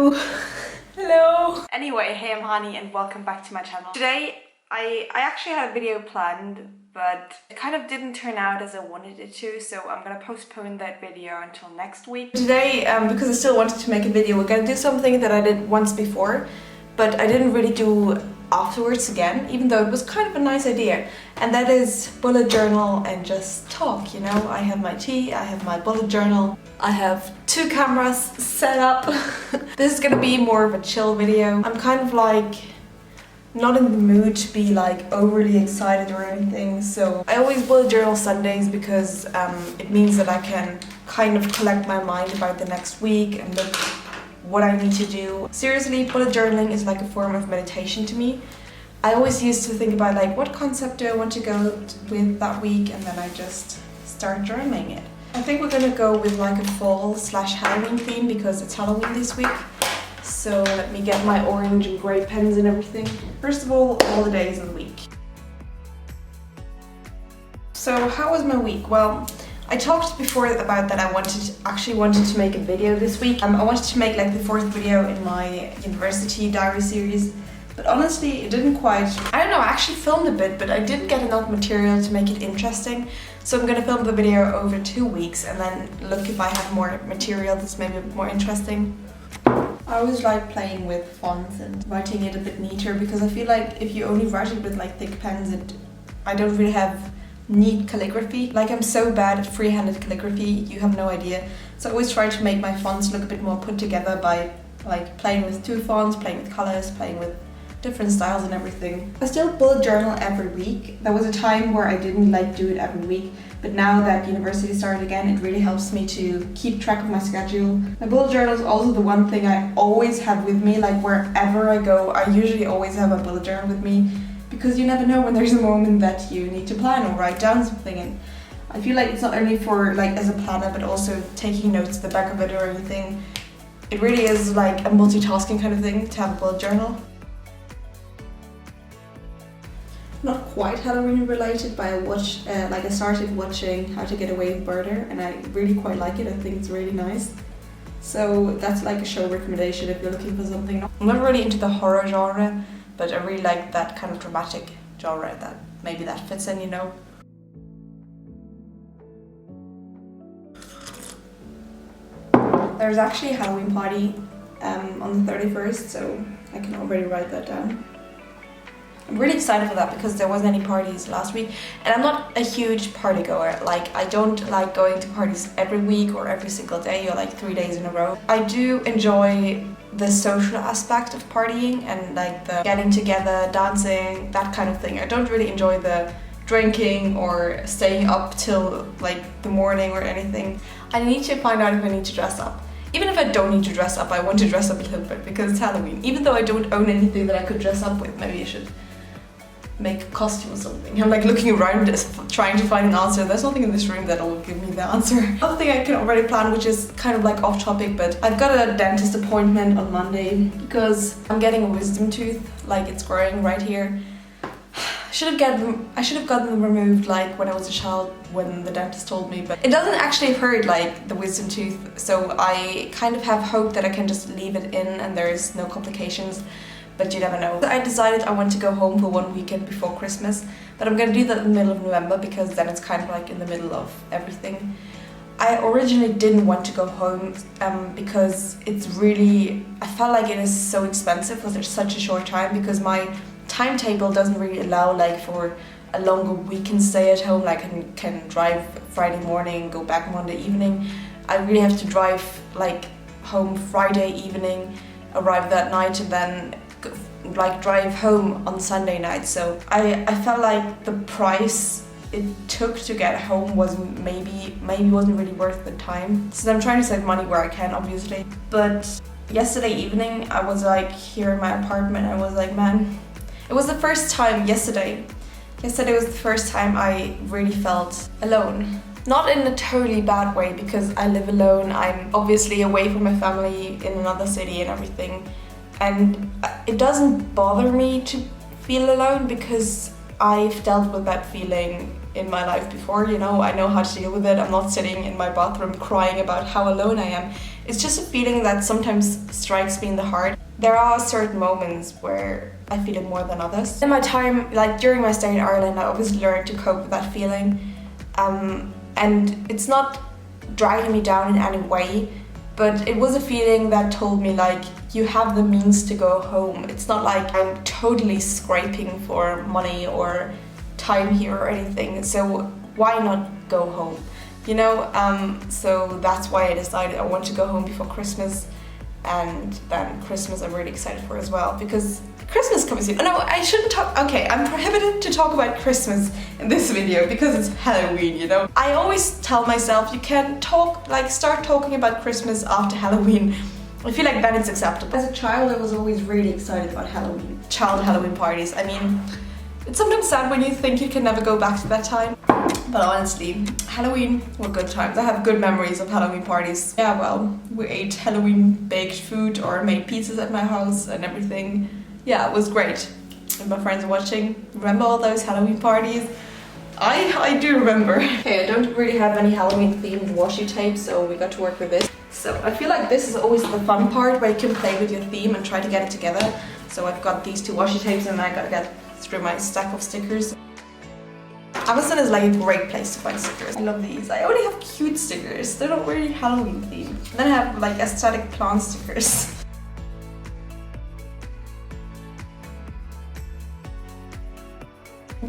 Hello. Hello. Anyway, hey, I'm Hani and welcome back to my channel. Today, I actually had a video planned, but it kind of didn't turn out as I wanted it to, so I'm gonna postpone that video until next week. Today, because I still wanted to make a video, we're gonna do something that I did once before, but I didn't really do afterwards again, even though it was kind of a nice idea. And that is bullet journal and just talk, you know? I have my tea, I have my bullet journal, I have 2 cameras set up. This is gonna be more of a chill video. I'm kind of like not in the mood to be like overly excited or anything, so I always bullet journal Sundays because it means that I can kind of collect my mind about the next week and look what I need to do. Seriously, bullet journaling is like a form of meditation to me. I always used to think about like what concept do I want to go with that week, and then I just start journaling it. I think we're gonna go with like a fall/Halloween theme because it's Halloween this week. So let me get my orange and grey pens and everything. First of all the days of the week. So how was my week? Well, I talked before about that I actually wanted to make a video this week. I wanted to make like the 4th video in my university diary series, but honestly it didn't quite. I don't know, I actually filmed a bit, but I didn't get enough material to make it interesting. So I'm gonna film the video over 2 weeks and then look if I have more material that's maybe a bit more interesting. I always like playing with fonts and writing it a bit neater because I feel like if you only write it with like thick pens, I don't really have neat calligraphy. Like, I'm so bad at free-handed calligraphy, you have no idea. So I always try to make my fonts look a bit more put together by like playing with 2 fonts, playing with colors, playing with different styles and everything. I still bullet journal every week. There was a time where I didn't like do it every week, but now that university started again, it really helps me to keep track of my schedule. My bullet journal is also the one thing I always have with me. Like, wherever I go, I usually always have a bullet journal with me, because you never know when there's a moment that you need to plan or write down something. And I feel like it's not only for like as a planner, but also taking notes at the back of it or anything. It really is like a multitasking kind of thing to have a bullet journal. Not quite Halloween related, but I started watching How to Get Away with Murder, and I really quite like it. I think it's really nice. So that's like a show recommendation if you're looking for something. I'm not really into the horror genre, but I really like that kind of dramatic genre that maybe that fits in, you know. There's actually a Halloween party on the 31st, so I can already write that down. I'm really excited for that because there wasn't any parties last week, and I'm not a huge party goer. Like, I don't like going to parties every week or every single day or like 3 days in a row. I do enjoy the social aspect of partying and like the getting together, dancing, that kind of thing. I don't really enjoy the drinking or staying up till like the morning or anything. I need to find out if I need to dress up. Even if I don't need to dress up, I want to dress up a little bit because it's Halloween. Even though I don't own anything that I could dress up with, maybe I should make a costume or something. I'm like looking around trying to find an answer. There's nothing in this room that will give me the answer. Another thing I can already plan, which is kind of like off topic, but I've got a dentist appointment on Monday because I'm getting a wisdom tooth. Like, it's growing right here. I should have gotten them removed like when I was a child, when the dentist told me, but it doesn't actually hurt like the wisdom tooth, so I kind of have hope that I can just leave it in and there's no complications. But you never know. I decided I want to go home for 1 weekend before Christmas, but I'm gonna do that in the middle of November because then it's kind of like in the middle of everything. I originally didn't want to go home because it's really, I felt like it is so expensive for such a short time, because my timetable doesn't really allow like for a longer weekend stay at home. Like, I can drive Friday morning, go back Monday evening. I really have to drive like home Friday evening, arrive that night, and then like drive home on Sunday night. So I felt like the price it took to get home was maybe wasn't really worth the time. So I'm trying to save money where I can, obviously. But yesterday evening I was like here in my apartment, I was like, man, it was the first time yesterday was the first time I really felt alone. Not in a totally bad way, because I live alone. I'm obviously away from my family in another city and everything. And it doesn't bother me to feel alone because I've dealt with that feeling in my life before, you know. I know how to deal with it. I'm not sitting in my bathroom crying about how alone I am. It's just a feeling that sometimes strikes me in the heart. There are certain moments where I feel it more than others. In my time, like during my stay in Ireland, I always learned to cope with that feeling. And it's not dragging me down in any way, but it was a feeling that told me like, you have the means to go home. It's not like I'm totally scraping for money or time here or anything, so why not go home, you know? So that's why I decided I want to go home before Christmas, and then Christmas I'm really excited for as well, because Christmas comes soon. No, I shouldn't talk. Okay, I'm prohibited to talk about Christmas in this video because it's Halloween, you know. I always tell myself you can start talking about Christmas after Halloween. I feel like then it's acceptable. As a child, I was always really excited about Halloween. Child Halloween parties. I mean, it's sometimes sad when you think you can never go back to that time. But honestly, Halloween were good times. I have good memories of Halloween parties. Yeah, well, we ate Halloween baked food or made pizzas at my house and everything. Yeah, it was great. And my friends are watching. Remember all those Halloween parties? I do remember. Okay, I don't really have any Halloween themed washi tape, so we got to work with this. So I feel like this is always the fun part where you can play with your theme and try to get it together. So I've got these 2 washi tapes and I gotta get through my stack of stickers. Amazon is like a great place to find stickers. I love these. I only have cute stickers. They're not really Halloween themed. Then I have like aesthetic plant stickers.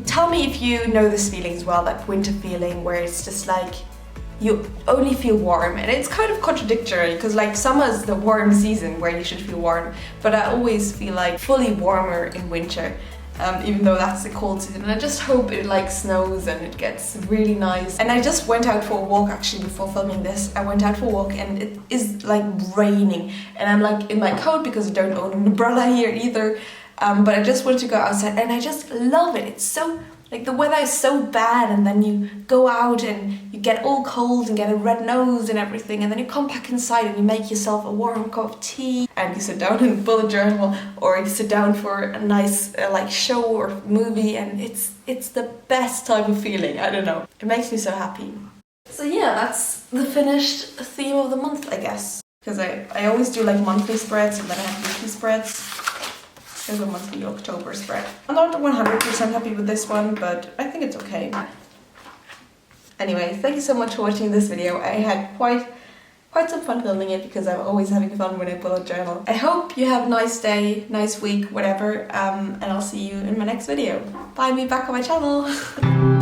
Tell me if you know this feeling as well, that winter feeling where it's just like you only feel warm, and it's kind of contradictory because like summer is the warm season where you should feel warm, but I always feel like fully warmer in winter, even though that's the cold season. And I just hope it like snows and it gets really nice. And I just went out for a walk actually before filming this. I went out for a walk and it is like raining, and I'm like in my coat because I don't own an umbrella here either. But I just wanted to go outside and I just love it. It's so, like the weather is so bad, and then you go out and you get all cold and get a red nose and everything, and then you come back inside and you make yourself a warm cup of tea and you sit down and bullet journal, or you sit down for a nice like show or movie, and it's the best type of feeling. I don't know. It makes me so happy. So yeah, that's the finished theme of the month, I guess. Because I always do like monthly spreads and then I have weekly spreads. There's a monthly October spread. I'm not 100% happy with this one, but I think it's okay. Anyway, thank you so much for watching this video. I had quite some fun filming it because I'm always having fun when I bullet journal. I hope you have a nice day, nice week, whatever, and I'll see you in my next video. Bye, me back on my channel.